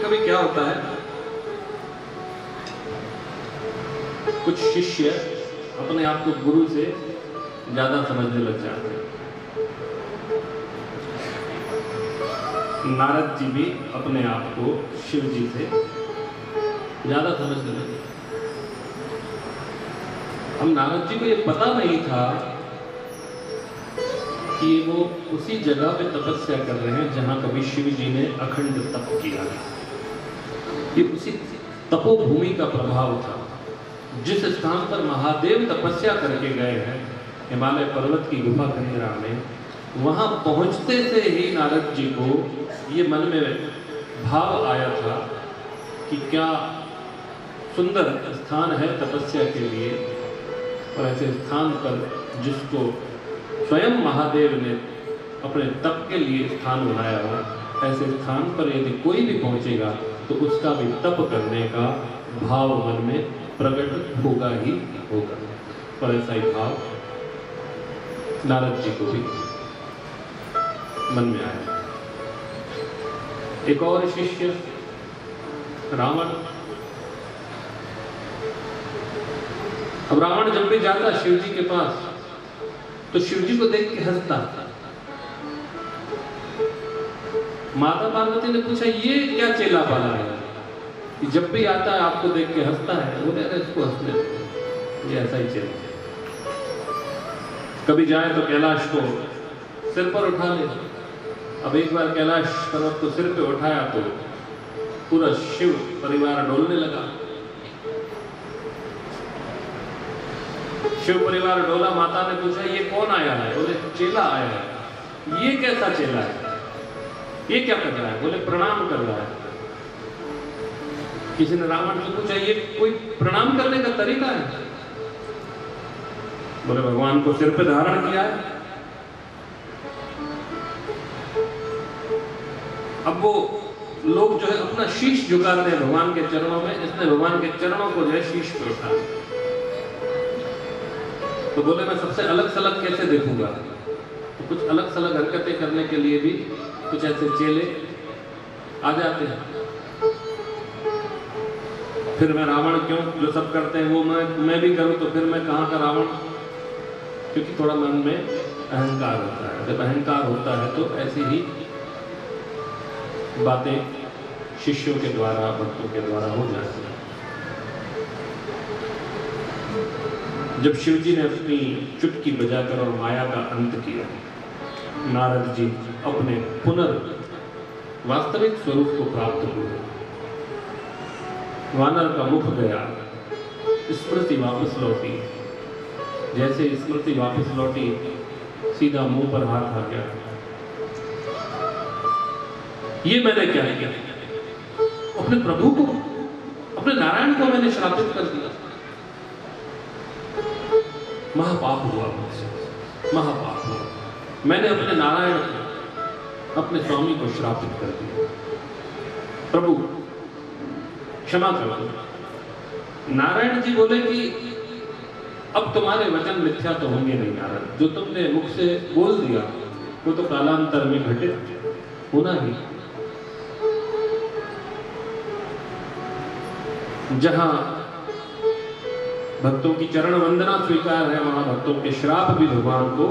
कभी क्या होता है, कुछ शिष्य अपने आप को गुरु से ज्यादा समझने लग जाते हैं। नारद जी भी अपने आप को शिव जी से ज्यादा समझने लगे। हम नारद जी को ये पता नहीं था कि वो उसी जगह पे तपस्या कर रहे हैं जहां कभी शिव जी ने अखंड तप किया। ये उसी तपोभूमि का प्रभाव था। जिस स्थान पर महादेव तपस्या करके गए हैं, हिमालय पर्वत की गुफा कंदरा में, वहां पहुंचते से ही नारद जी को ये मन में भाव आया था कि क्या सुंदर स्थान है तपस्या के लिए, और ऐसे स्थान पर जिसको स्वयं महादेव ने अपने तप के लिए स्थान बनाया हो, ऐसे स्थान पर यदि कोई भी पहुंचेगा तो उसका भी तप करने का भाव मन में प्रकट होगा ही होगा। और ऐसा ही भाव नारद जी को भी मन में आया। एक और शिष्य रावण, अब रावण जब भी जाता शिव जी के पास तो शिव जी को देख के हंसता। माता पार्वती ने पूछा ये क्या चेला पाला है कि जब भी आता है आपको देख के हंसता है? बोले अरे इसको हंसने दो, ये ऐसा ही चेला। कभी जाए तो कैलाश को सिर पर उठा ले। अब एक बार कैलाश पर्वत को सिर पे उठाया तो पूरा शिव परिवार डोलने लगा। शिव परिवार डोला। माता ने पूछा ये कौन आया है? बोले चेला आया है। ये कैसा चेला है? ये क्या कर रहा है? बोले प्रणाम कर रहा है। किसी ने रावण से पूछा ये कोई प्रणाम करने का तरीका है? बोले भगवान को सिर पे धारण किया है। अब वो लोग जो है अपना शीश झुकाते हैं भगवान के चरणों में, इसने भगवान के चरणों को जो है शीश पे उठा। तो बोले मैं सबसे अलग सलग कैसे देखूंगा? तो कुछ अलग सलग हरकतें करने के लिए भी कुछ ऐसे चेले आ जाते हैं। फिर मैं रावण क्यों, जो सब करते हैं वो मैं भी करूं तो फिर मैं कहां का रावण? क्योंकि थोड़ा मन में अहंकार होता है। जब अहंकार होता है तो ऐसी ही बातें शिष्यों के द्वारा, भक्तों के द्वारा हो जाती है। जब शिव जी ने अपनी चुटकी बजाकर और माया का अंत किया, नारद जी अपने वास्तविक स्वरूप को प्राप्त हुए। वानर का मुख गया, स्मृति वापस लौटी। जैसे स्मृति वापस लौटी, सीधा मुंह पर हाथ आ गया। ये मैंने क्या किया? अपने प्रभु को, अपने नारायण को मैंने श्रापित कर दिया। महापाप हुआ मुझसे, महापाप हुआ। मैंने अपने नारायण को, अपने स्वामी को श्रापित कर दिया। प्रभु क्षमा कर दो। नारायण जी बोले कि अब तुम्हारे वचन मिथ्या तो होंगे नहीं नारद। जो तुमने मुख से बोल दिया वो तो कालांतर में घटित होना ही। जहां भक्तों की चरण वंदना स्वीकार है, वहां भक्तों के श्राप भी भगवान को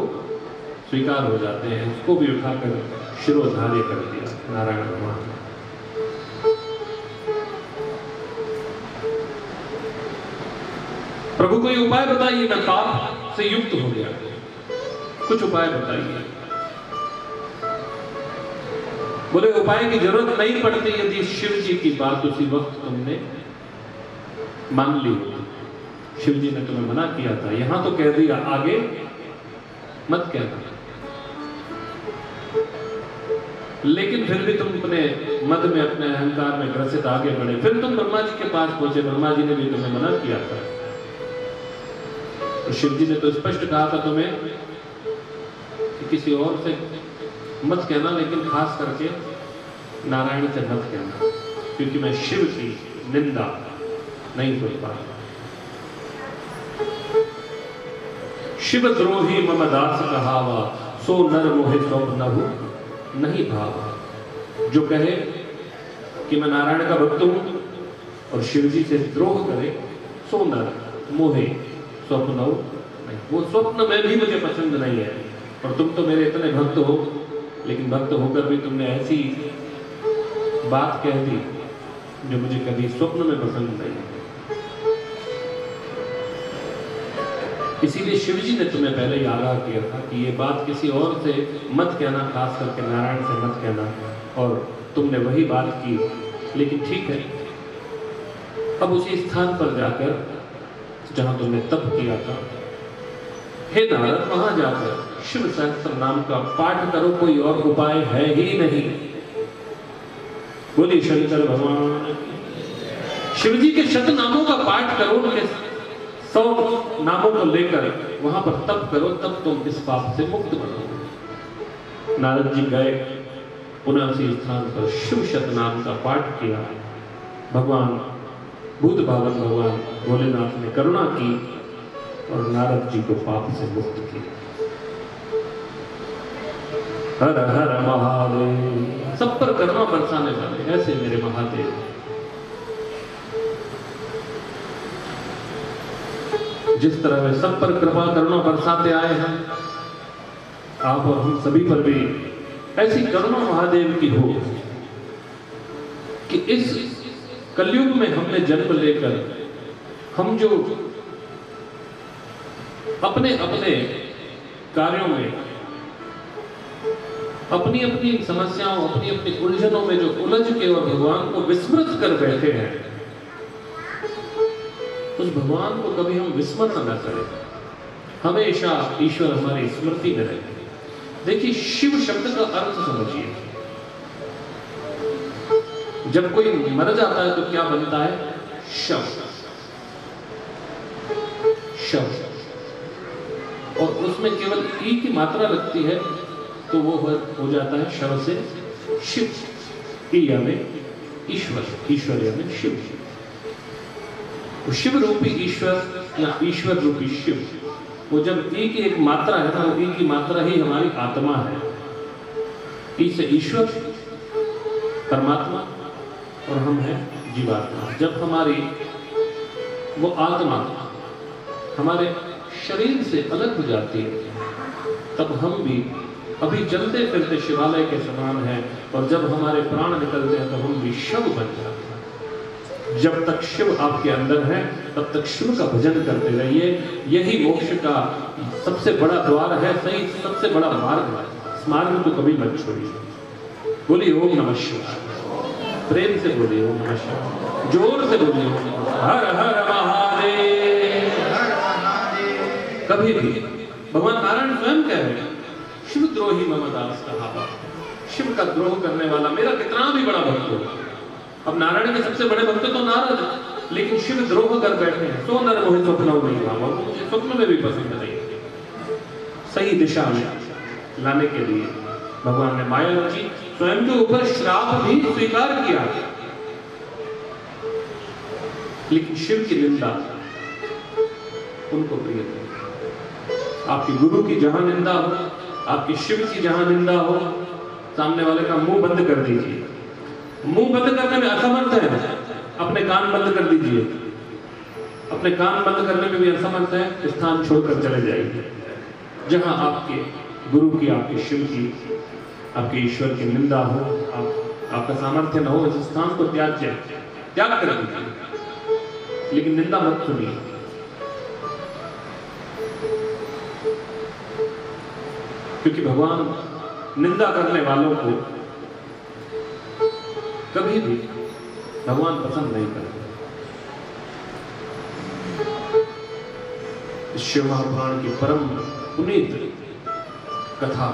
स्वीकार हो जाते हैं। इसको भी उठाकर शिरोधार्य कर दिया नारायण भगवान ने। प्रभु कोई उपाय बताइए, मैं पाप से युक्त हो गया, कुछ उपाय बताइए। बोले उपाय की जरूरत नहीं पड़ती यदि शिव जी की बात उसी वक्त तुमने मान ली। शिव जी ने तुम्हें मना किया था, यहां तो कह दिया, आगे मत कहना। लेकिन फिर भी तुम अपने मद में, अपने अहंकार में ग्रसित आगे बढ़े। फिर तुम ब्रह्मा जी के पास पहुंचे, ब्रह्मा जी ने भी तुम्हें मना किया था। तो शिव जी ने तो स्पष्ट कहा था तुम्हें कि किसी और से मत कहना, लेकिन खास करके नारायण से मत कहना, क्योंकि मैं शिव की निंदा नहीं सुन पाता। शिव द्रोही मम दास कहावा, सो नर मोहे स्वप्नहु नहीं भावा। जो कहे कि मैं नारायण का भक्त हूं और शिव जी से द्रोह करे सो नर मोहे स्वप्न नहीं। वो स्वप्न में भी मुझे पसंद नहीं है। और तुम तो मेरे इतने भक्त हो, लेकिन भक्त होकर भी तुमने ऐसी बात कह दी जो मुझे कभी स्वप्न में पसंद नहीं है। इसीलिए शिव जी ने तुम्हें पहले ही आगाह किया था कि ये बात किसी और से मत कहना, खास करके नारायण से मत कहना, और तुमने वही बात की। लेकिन ठीक है, अब उसी स्थान पर जाकर जहां तुमने तप किया था, हे नारद, वहां जाकर शिव सहस्त्र नाम का पाठ करो, कोई और उपाय है ही नहीं। बोलिए शंकर भगवान। शिव जी के शत नामों का पाठ करो, उनके 100 नामों को लेकर वहां पर तप करो, तब तुम इस पाप से मुक्त बनो। नारद जी गए, पुनः उसी स्थान पर शिव शत नाम का पाठ किया। भगवान भूत भावन भगवान भोलेनाथ ने करुणा की और नारद जी को पाप से मुक्त किया। हर हर महादेव। सब पर करुणा बरसाने वाले ऐसे मेरे महादेव। जिस तरह वे सब पर कृपा करुणा बरसाते आए हैं, आप और हम सभी पर भी ऐसी करुणा महादेव की हो कि इस कलयुग में हमने जन्म लेकर हम जो अपने अपने कार्यों में अपनी अपनी समस्याओं, अपनी अपनी उलझनों में जो उलझ के और भगवान को विस्मृत कर बैठे हैं, उस भगवान को कभी हम विस्मरण न करें। हमेशा ईश्वर हमारी स्मृति में रहे। देखिए, शिव शब्द का अर्थ समझिए। जब कोई मर जाता है तो क्या बनता है? शव। शव, और उसमें केवल ई की मात्रा लगती है तो वो हो जाता है शव से शिव। ई यानी ईश्वर, ईश्वर यानी शिव। शिव रूपी ईश्वर या ईश्वर रूपी शिव, वो जब ई की एक मात्रा है ना, वो ई की मात्रा ही हमारी आत्मा है। ई से ईश्वर परमात्मा और हम हैं जीवात्मा। जब हमारी वो आत्मा हमारे शरीर से अलग हो जाती है, तब हम भी अभी चलते फिरते शिवालय के समान हैं, और जब हमारे प्राण निकलते हैं तो हम भी शव बन जाते हैं। जब तक शिव आपके अंदर है तब तक शिव का भजन करते रहिए। यही मोक्ष का सबसे बड़ा द्वार है, सही सबसे बड़ा मार्ग है। इस मार्ग को कभी मत छोड़िए। बोलिए ओम नमः शिवाय। प्रेम से बोलिए ओम नमः शिवाय, जोर से बोलिए हर हर महादेव। कभी भी भगवान नारायण स्वयं कह रहे हैं, शिवद्रोही मम दास कहावा। शिव का द्रोह करने वाला मेरा कितना भी बड़ा भक्त हो। अब नारायण के सबसे बड़े भक्त तो नारद, लेकिन शिव द्रोह कर बैठे हैं। सो नर मोहे स्वप्न नहीं हुआ, मुझे स्वप्न में भी पसंद नहीं। सही दिशा में लाने के लिए भगवान ने माया रची, स्वयं के ऊपर श्राप भी स्वीकार किया। लेकिन शिव की निंदा उनको प्रिय थी। आपके गुरु की जहां निंदा हो, आपके शिव की जहां निंदा हो, सामने वाले का मुंह बंद कर दीजिए। मुंह बंद करने में असमर्थ है, अपने कान बंद कर दीजिए। अपने कान बंद करने में भी असमर्थ है, स्थान छोड़कर चले जाइए। जहां आपके गुरु की, आपके शिव की, आपके ईश्वर की निंदा हो, आपका सामर्थ्य न हो, इस स्थान को त्याग कर दीजिए। लेकिन निंदा मत सुनिए। क्योंकि भगवान निंदा करने वालों को कभी भी भगवान पसंद नहीं करते। शिव महापुराण की परम पुनीत कथा,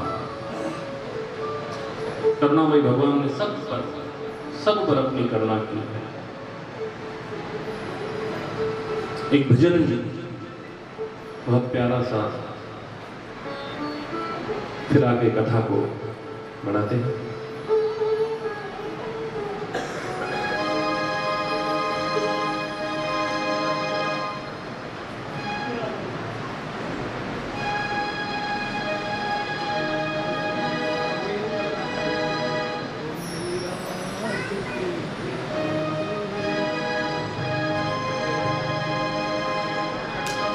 करुणामयी भगवान ने सब पर अपनी करुणा की है। एक भजन बहुत प्यारा सा, फिर आगे कथा को बढ़ाते हैं।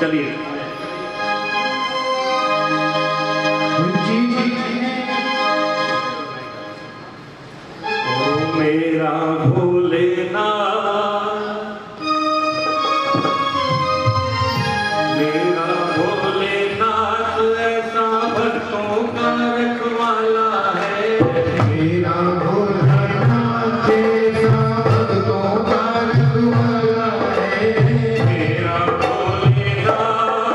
चलिए मेरा भोलेनाथ, मेरा भोलेनाथ ऐसा भक्तों का रखवाला है। मेरा भोलेनाथ ऐसा भक्तों का रखवाला है। मेरा भोलेनाथ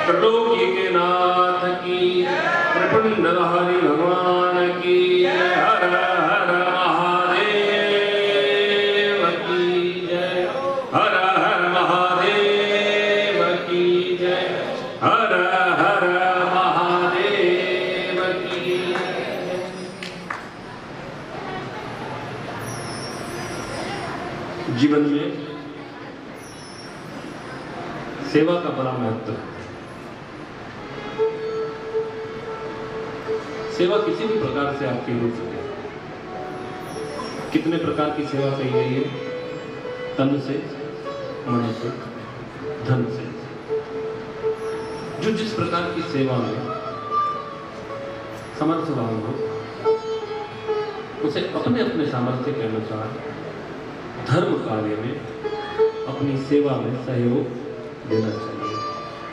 त्रिलोकी के नाथ की, त्रिपुंडरहरि भगवान की, हर हर महादेव की जय, हर हर महादेव की जय, हर हर महादेव की जय। जीवन में सेवा का बड़ा महत्व है। सेवा किसी भी प्रकार से आपकी हो सके। कितने प्रकार की सेवा कही गई है? तन से, मन से, धन से। जो जिस प्रकार की सेवा में समर्थवान हो, उसे अपने अपने सामर्थ्य के अनुसार धर्म कार्य में, अपनी सेवा में सहयोग देना चाहिए।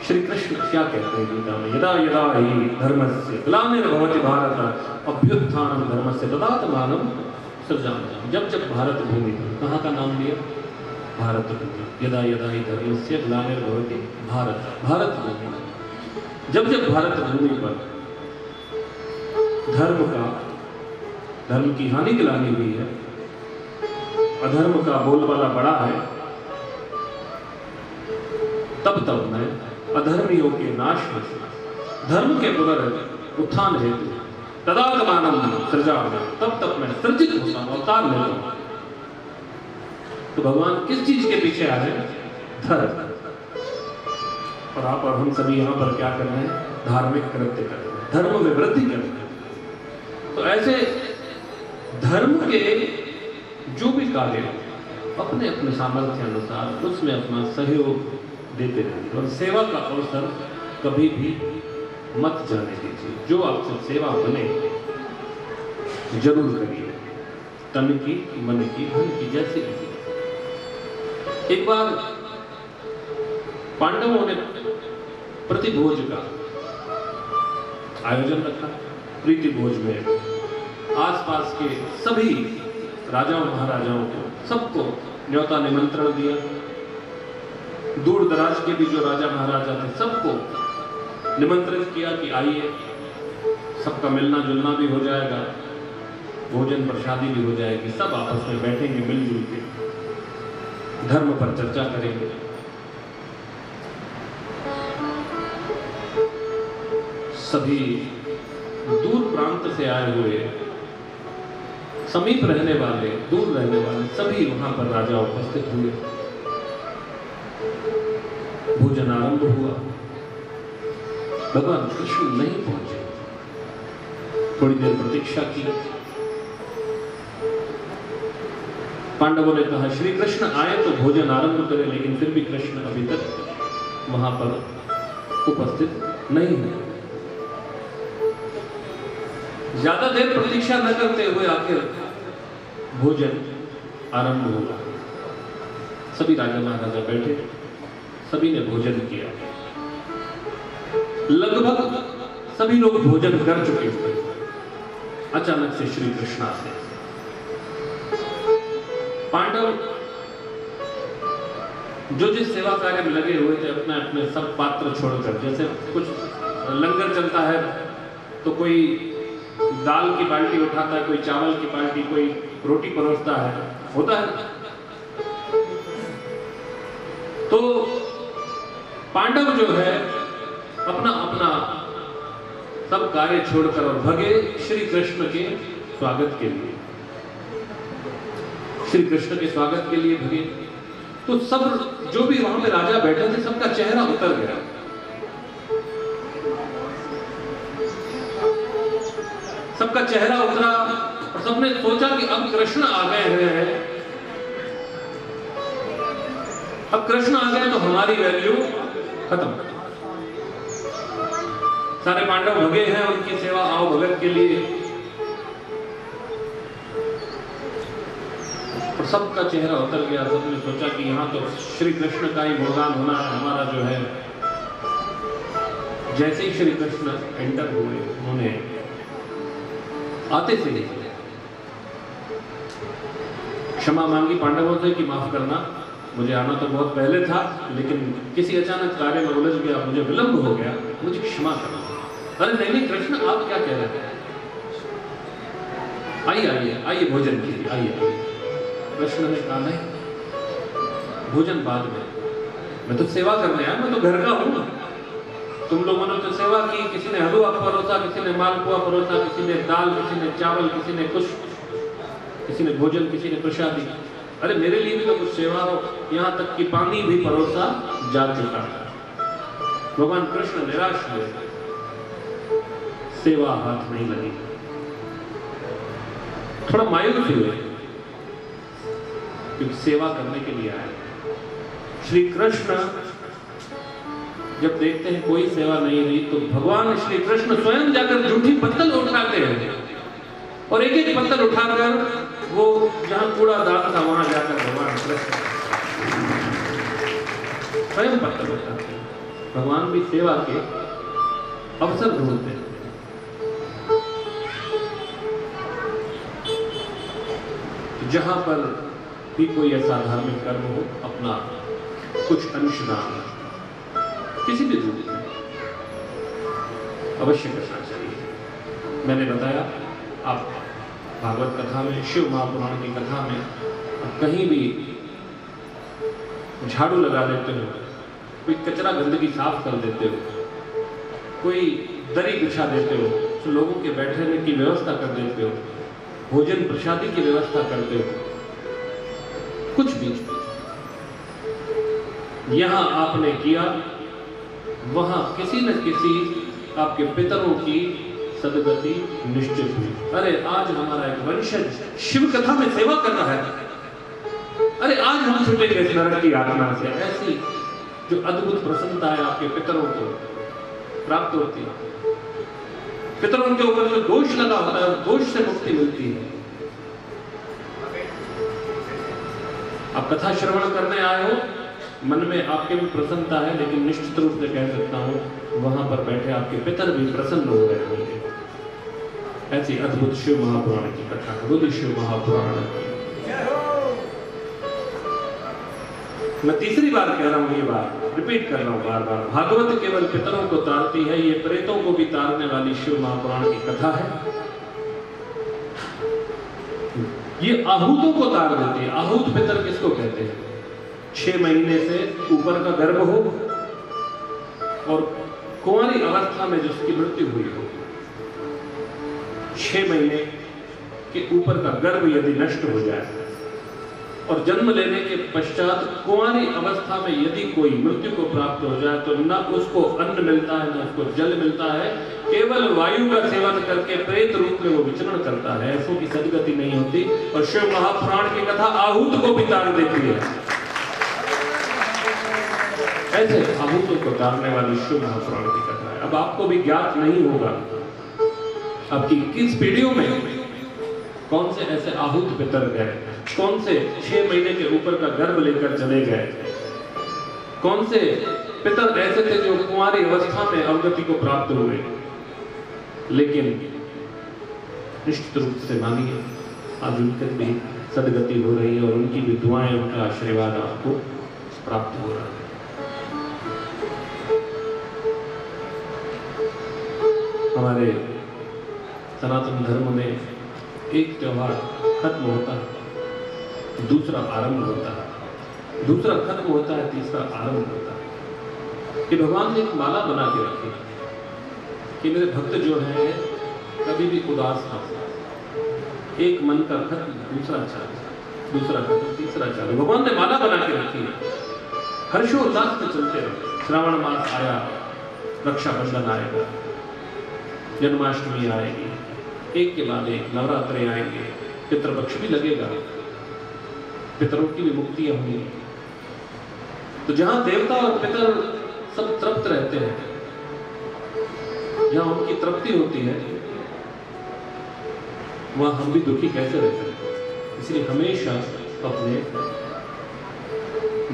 श्री कृष्ण क्या कहते हैं गीता में? यदा यदा हि धर्मस्य ग्लानिर्भवति भारत अभ्युत्थानं धर्मस्य तदात्मानं सृजाम्यहम्। जब जब भारत भूमि, कहाँ का नाम लिया? भारत भूमि। यदा यदा हि धर्मस्य ग्लानिर्भवति भारत, भारत भूमि। जब जब भारत भूमि पर धर्म की हानि गिलानी हुई है, अधर्म का बोलबाला बड़ा है, तब तब मैं अधर्मियों के नाश में, धर्म के पुनरुत्थान हेतु तदात्मानं सृजाम्यहम्, तब तक मैं सृजित होता हूं, अवतार लेता हूं। तो भगवान किस चीज के पीछे आ रहे हैं? धर्म। और आप और हम सभी यहां पर क्या कर रहे हैं? धार्मिक कृत्य कर रहे हैं, धर्म में वृद्धि कर रहे हैं। तो ऐसे धर्म के जो भी कार्य अपने अपने सामर्थ्य अनुसार उसमें अपना सहयोग देते रहिए और सेवा का अवसर कभी भी मत जाने दीजिए। जो आपसे सेवा बने जरूर करिए, तन की, मन की, धन की, जैसे भी। एक बार पांडवों ने प्रतिभोज का आयोजन रखा। प्रीति भोज में आसपास के सभी राजाओं महाराजाओं को, सबको न्योता निमंत्रण दिया। दूर दराज के भी जो राजा महाराजा थे सबको निमंत्रित किया कि आइए, सबका मिलना जुलना भी हो जाएगा, भोजन प्रसादी भी हो जाएगी, सब आपस में बैठेंगे मिलजुल के, धर्म पर चर्चा करेंगे। सभी दूर प्रांत से आए हुए, समीप रहने वाले, दूर रहने वाले सभी वहां पर राजा उपस्थित हुए। भोजन आरंभ हुआ। भगवान कृष्ण नहीं पहुंचे। थोड़ी देर प्रतीक्षा की। पांडवों ने कहा श्री कृष्ण आए तो भोजन आरंभ करें, लेकिन फिर भी कृष्ण अभी तक वहां पर उपस्थित नहीं है। ज्यादा देर प्रतीक्षा न करते हुए आखिर भोजन आरंभ हुआ। सभी राजा महाराजा बैठे, सभी ने भोजन किया। लगभग सभी लोग भोजन कर चुके थे। अचानक से श्री कृष्ण आते। पांडव जो जिस सेवा कार्य में लगे हुए थे, अपने अपने सब पात्र छोड़कर, जैसे कुछ लंगर चलता है तो कोई दाल की बाल्टी उठाता है, कोई चावल की बाल्टी, कोई रोटी परोसता है, होता है। तो पांडव जो है अपना अपना सब कार्य छोड़कर और भगे श्री कृष्ण के स्वागत के लिए। श्री कृष्ण के स्वागत के लिए भगे। तो सब जो भी वहां पे राजा बैठे थे, सबका चेहरा उतर गया। सबका चेहरा उतरा और सबने सोचा कि अब कृष्ण आ गए हैं, अब कृष्ण आ गए तो हमारी वैल्यू खत्म। सारे पांडव भगे हैं उनकी सेवा आओ भगत के लिए, और सबका चेहरा उतर गया। सबने सोचा कि यहाँ तो श्री कृष्ण का ही गुणगान होना है, हमारा जो है। जैसे ही श्री कृष्ण एंटर हुए, उन्होंने आते से क्षमा मांगी पांडवों से कि माफ करना, मुझे आना तो बहुत पहले था, लेकिन किसी अचानक कार्य में उलझ गया, मुझे विलंब हो गया, मुझे क्षमा करना। अरे नहीं नहीं कृष्ण, आप क्या कह रहे हैं? आइए आइए आइए, भोजन कीजिए, आइए आइए। कृष्ण ने कहा नहीं, भोजन बाद में, मैं तो सेवा करने आया, मैं तो घर का हूँ। तुम लोगों ने तो सेवा की, किसी ने हलवा परोसा, किसी ने मालपुआ परोसा, किसी ने दाल, किसी ने चावल, किसी ने कुछ, किसी ने भोजन, किसी ने प्रसादी। अरे मेरे लिए भी तो कुछ सेवा हो। यहाँ तक कि पानी भी परोसा जा चुका है। भगवान कृष्ण निराश हुए, सेवा हाथ नहीं लगी, थोड़ा मायूस हुए, क्योंकि सेवा करने के लिए आए। श्री कृष्ण जब देखते हैं कोई सेवा नहीं हुई, तो भगवान श्री कृष्ण स्वयं जाकर जूठी पत्तल उठाते हैं और एक एक पत्तल उठाकर वो जहां कूड़ादान था वहां जाकर भगवान कृष्ण स्वयं पत्तल उठाते हैं। भगवान भी सेवा के अवसर ढूंढते हैं। जहां पर भी कोई ऐसा धार्मिक कर्म हो, अपना कुछ अंशदान किसी भी रूप में अवश्य करना चाहिए। मैंने बताया, आप भागवत कथा में, शिव महापुराण की कथा में कहीं भी झाड़ू लगा देते हो, कोई कचरा गंदगी साफ कर देते हो, कोई दरी बिछा देते हो, तो लोगों के बैठने की व्यवस्था कर देते हो, भोजन प्रसादी की व्यवस्था करते हो, कुछ भी यहां आपने किया, वहां किसी न किसी आपके पितरों की सदगति निश्चित हुई। अरे आज हमारा एक वंशज शिव कथा में सेवा कर रहा है, अरे आज हम छूटेंगे इस नरक की आत्मा से। ऐसी जो अद्भुत प्रसन्नता है आपके पितरों को प्राप्त होती है। पितरों के ऊपर जो दोष लगा होता है, दोष से मुक्ति मिलती है। आप कथा श्रवण करने आए हो, मन में आपके भी प्रसन्नता है, लेकिन निश्चित रूप से कह सकता हूं वहां पर बैठे आपके पितर भी प्रसन्न हो गए होंगे। ऐसी अद्भुत शिव महापुराण की कथा, बोलिए शिव महापुराण की। मैं तीसरी बार कह रहा हूं, ये बात रिपीट कर रहा हूं बार बार। भागवत केवल पितरों को तारती है, ये प्रेतों को भी तारने वाली शिव महापुराण की कथा है। ये आहूतों को तार देती है। आहूत पितर किसको कहते हैं? 6 महीने से ऊपर का गर्भ हो और कुंवारी अवस्था में जिसकी मृत्यु हुई हो, 6 महीने के ऊपर का गर्भ यदि नष्ट हो जाए और जन्म लेने के पश्चात कुंवारी अवस्था में यदि कोई मृत्यु को प्राप्त हो जाए, तो न उसको अन्न मिलता है, न उसको जल मिलता है, केवल वायु का सेवन करके प्रेत रूप में वो विचरण करता है, ऐसों की सदगति नहीं होती। और शिव महापुराण की कथा आहूत को भी तार देती है। ऐसे आहूतों को तारने वाली शिव महापुराण की कथा है। अब आपको भी ज्ञात नहीं होगा आपकी किस पीढ़ियों में कौन से ऐसे आहूत पितर गए, कौन से 6 महीने के ऊपर का गर्भ लेकर चले गए, कौन से पितर ऐसे थे जो कुंवारी अवस्था में अवगति को प्राप्त हुए। लेकिन निश्चित रूप से मानिए आज उनकी भी सदगति हो रही है और उनकी भी दुआएं, उनका आशीर्वाद आपको प्राप्त हो रहा है। हमारे सनातन धर्म में एक त्योहार खत्म होता है, दूसरा आरंभ होता है, दूसरा खत्म होता है, तीसरा आरंभ होता है। कि भगवान ने एक माला बना के रखी कि मेरे भक्त जो हैं कभी भी उदास ना हो। एक मन का खत्म, दूसरा चालू, दूसरा खत्म, तीसरा चालू। भगवान ने माला बना के रखी है, हर्षोल्लास में चलते रहो। श्रावण मास आया, रक्षाबंधन आएगा, जन्माष्टमी आएगी, एक के बाद एक नवरात्रे आएंगे, पितृपक्ष भी लगेगा, पितरों की भी मुक्तियां होंगी। तो जहां देवता और पितर सब तृप्त रहते हैं, जहां उनकी तृप्ति होती है, वहां हम भी दुखी कैसे रहते हैं। इसलिए हमेशा अपने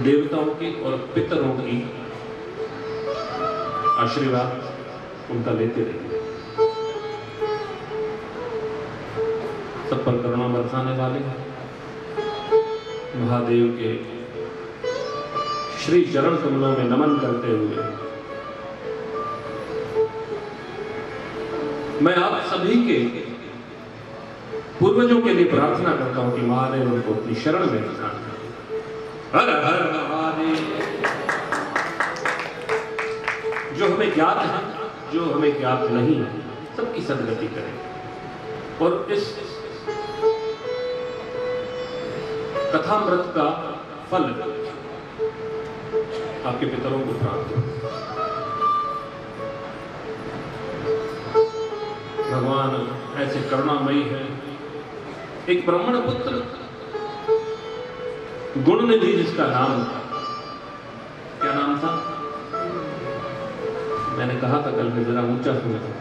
देवताओं की और पितरों की आशीर्वाद उनका लेते रहिए। सब पर करुणा बरसाने वाले महादेव के श्री चरण कमलों में नमन करते हुए मैं आप सभी के पूर्वजों के लिए प्रार्थना करता हूं कि महादेव उनको अपनी शरण में रखा। हर हर महादेव। जो हमें ज्ञात है, जो हमें ज्ञात नहीं है, सबकी सदगति करें और इस कथामृत का फल आपके पितरों को प्राप्त हो। भगवान ऐसे करुणामयी है। एक ब्राह्मण पुत्र गुणनिधि जिसका नाम था, क्या नाम था? मैंने कहा था कल में, जरा ऊंचा सुना था।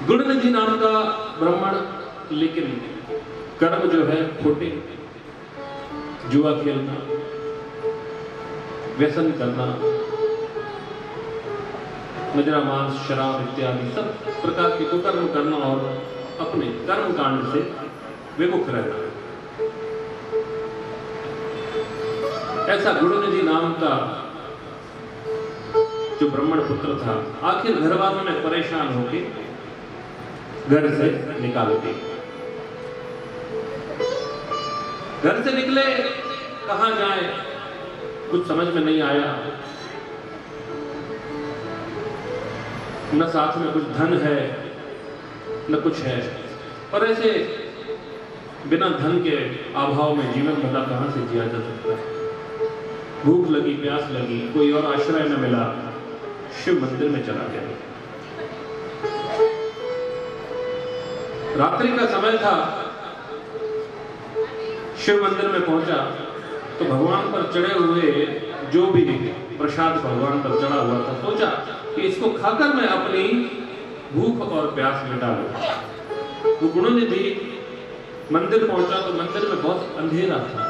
गुणनिधि नाम का ब्राह्मण, लेकिन कर्म जो है खोटे, जुआ खेलना, व्यसन करना, मदिरा मांस शराब इत्यादि सब प्रकार के कुकर्म करना और अपने कर्म कांड से विमुख रहना। ऐसा गुणनिधि नाम का जो ब्राह्मण पुत्र था, आखिर घर वालों ने परेशान होकर घर से निकाल दिए। घर से निकले, कहां जाए कुछ समझ में नहीं आया। न साथ में कुछ धन है न कुछ है, और ऐसे बिना धन के अभाव में जीवन भला कहां से जिया जा सकता है। भूख लगी, प्यास लगी, कोई और आश्रय न मिला, शिव मंदिर में चला गया। रात्रि का समय था, शिव मंदिर में पहुंचा तो भगवान पर चढ़े हुए जो भी प्रसाद भगवान पर चढ़ा हुआ था, सोचा कि इसको खाकर मैं अपनी भूख और प्यास मिटा लूं। वो गुणनिधि मंदिर पहुंचा तो मंदिर में बहुत अंधेरा था।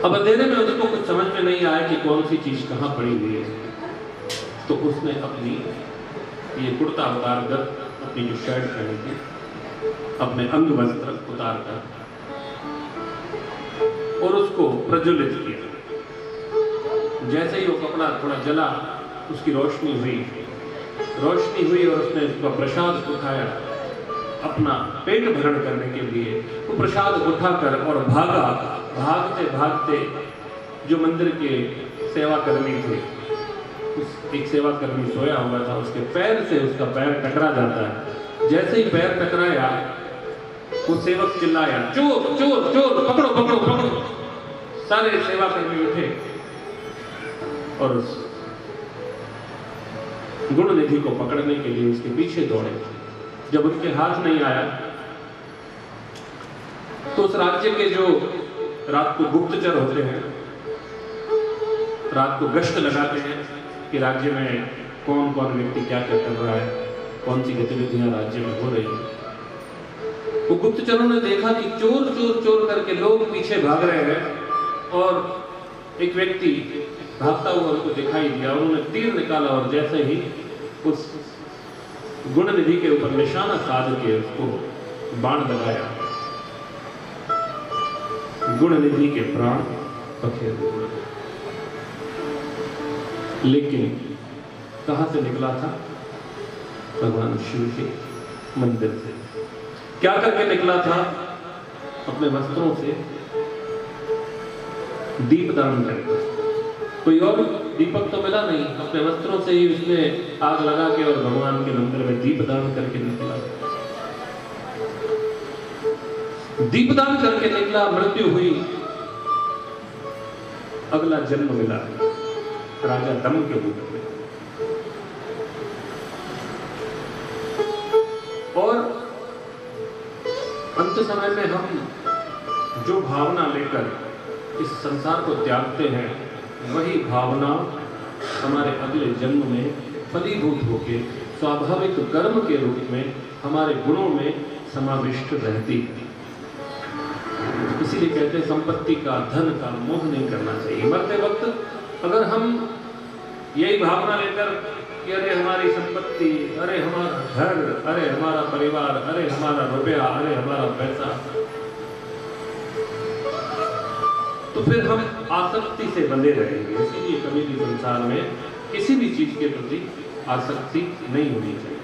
अब अंधेरे में उसको कुछ समझ में नहीं आया कि कौन सी चीज कहां पड़ी हुई है, तो उसने अपनी ये कुर्ता उतार कर, अपनी जो शर्ट पहनी थी, अपने अंग वस्त्र उतार कर और उसको प्रज्वलित किया। जैसे ही वो कपड़ा थोड़ा जला, उसकी रोशनी हुई और उसने उसका प्रसाद उठाया अपना पेट भरण करने के लिए। वो प्रसाद उठाकर और भागा। भागते भागते जो मंदिर के सेवाकर्मी थे, उस एक सेवाकर्मी सोया हुआ था, उसके पैर से उसका पैर टकरा जाता है। जैसे ही पैर टकराया, वो सेवक चिल्लाया, चोर चोर चोर, पकड़ो पकड़ो पकड़ो। सारे सेवाकर्मी उठे और उस गुणनिधि को पकड़ने के लिए उसके पीछे दौड़े। जब उनके हाथ नहीं आया तो उस राज्य के जो रात को गुप्तचर होते हैं, रात को गश्त लगाते हैं कि राज्य में कौन कौन व्यक्ति क्या क्या कर रहा है, कौन सी गतिविधियां राज्य में हो रही है। वो गुप्तचरों ने देखा कि चोर चोर चोर करके लोग पीछे भाग रहे हैं और एक व्यक्ति भागता हुआ उनको दिखाई दिया। उन्होंने तीर निकाला और जैसे ही उस गुणनिधि के ऊपर निशाना साध के उसको बाण लगाया, गुणनिधि के प्राण पखेर हुए। लेकिन कहां से निकला था? भगवान शिव के मंदिर से। क्या करके निकला था? अपने वस्त्रों से दीपदान करके। कोई और दीपक तो मिला नहीं, अपने वस्त्रों से ही उसने आग लगा के और भगवान के मंदिर में दीपदान करके निकला। दीपदान करके निकला, मृत्यु हुई, अगला जन्म मिला राजा दम के रूप में। और अंत समय में हम जो भावना लेकर इस संसार को त्यागते हैं, वही भावना हमारे अगले जन्म में फलीभूत होकर स्वाभाविक कर्म के रूप में हमारे गुणों में समाविष्ट रहती है। इसीलिए कहते हैं संपत्ति का, धन का मोह नहीं करना चाहिए। मरते वक्त अगर हम यही भावना लेकर कि अरे हमारी संपत्ति, अरे हमारा घर, अरे हमारा परिवार, अरे हमारा रुपया, अरे हमारा पैसा, तो फिर हम आसक्ति से बंधे रहेंगे। इसीलिए कभी भी संसार में किसी भी चीज के प्रति आसक्ति नहीं होनी चाहिए।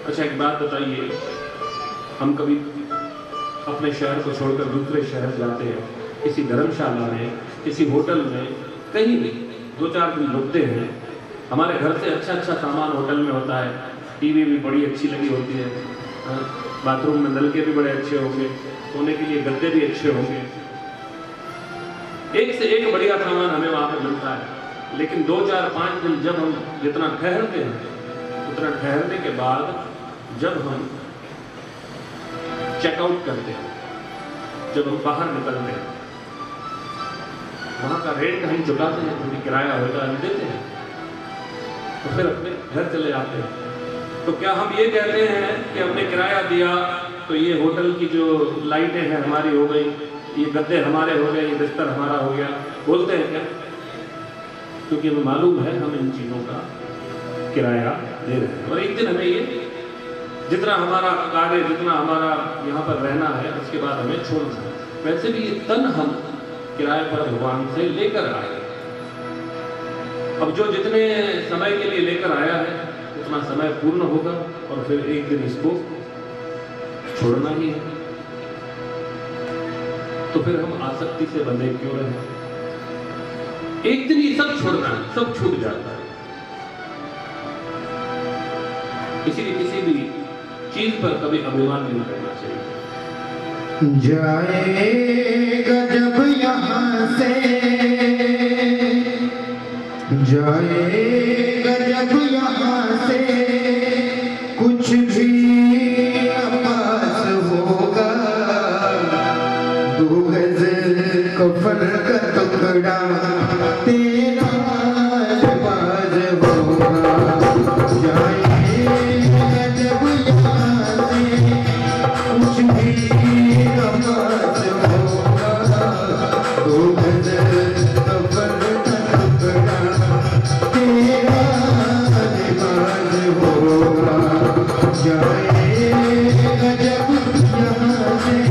अच्छा, एक बात बताइए, हम कभी अपने शहर को छोड़कर दूसरे शहर जाते हैं, किसी धर्मशाला में, किसी होटल में, कहीं भी 2-4 दिन रुकते हैं। हमारे घर से अच्छा अच्छा सामान होटल में होता है, टीवी भी बड़ी अच्छी लगी होती है, बाथरूम में नलके भी बड़े अच्छे होंगे, सोने के लिए गद्दे भी अच्छे होंगे, एक से एक बढ़िया सामान हमें वहां पर मिलता है। लेकिन 2-4-5 दिन जब हम जितना ठहरते हैं, उतना ठहरने के बाद जब हम चेकआउट करते हैं, जब हम बाहर निकलते हैं, वहां का रेंट हम चुकाते हैं, थोड़ी किराया होता है देते हैं, तो फिर अपने घर चले आते हैं। तो क्या हम ये कहते हैं कि हमने किराया दिया तो ये होटल की जो लाइटें हैं हमारी हो गई, ये गद्दे हमारे हो गए, ये बिस्तर हमारा हो गया, बोलते हैं क्या? क्योंकि हमें मालूम है हम इन चीजों का किराया दे रहे हैं, और एक दिन हमें ये जितना हमारा कार्य, जितना हमारा यहाँ पर रहना है, उसके बाद हमें छोड़ना है। वैसे भी ये तन हम किराए पर भगवान से लेकर आए। अब जो जितने समय के लिए लेकर आया है उतना समय पूर्ण होगा और फिर एक दिन इसको छोड़ना ही है। तो फिर हम आसक्ति से बंधे क्यों रहे? एक दिन ये सब छोड़ना है, सब छूट जाता है। इसीलिए किसी भी चीज पर कभी अभिमान नहीं करना चाहिए। जाएगा जब यहाँ से, जाएगा जब यहाँ से, कुछ भी पास होगा, 2 गज कफन का टुकड़ा तेरा लिबास होगा। जाएगा जब यहाँ से, कुछ भी पास होगा, 2 गज कफन का टुकड़ा तेरा लिबास होगा। जाएगा जब यहाँ से।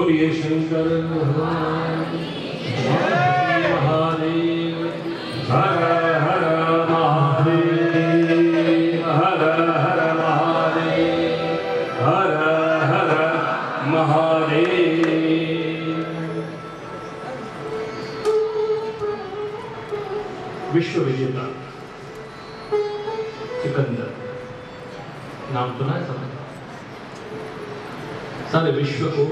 बोलिए शंकर भगवान महादेव। हर हर महादेव, हर हर महादेव, हर हर महादेव। विश्व विजेता सिकंदर, नाम सुना है सबने? सारे विश्व को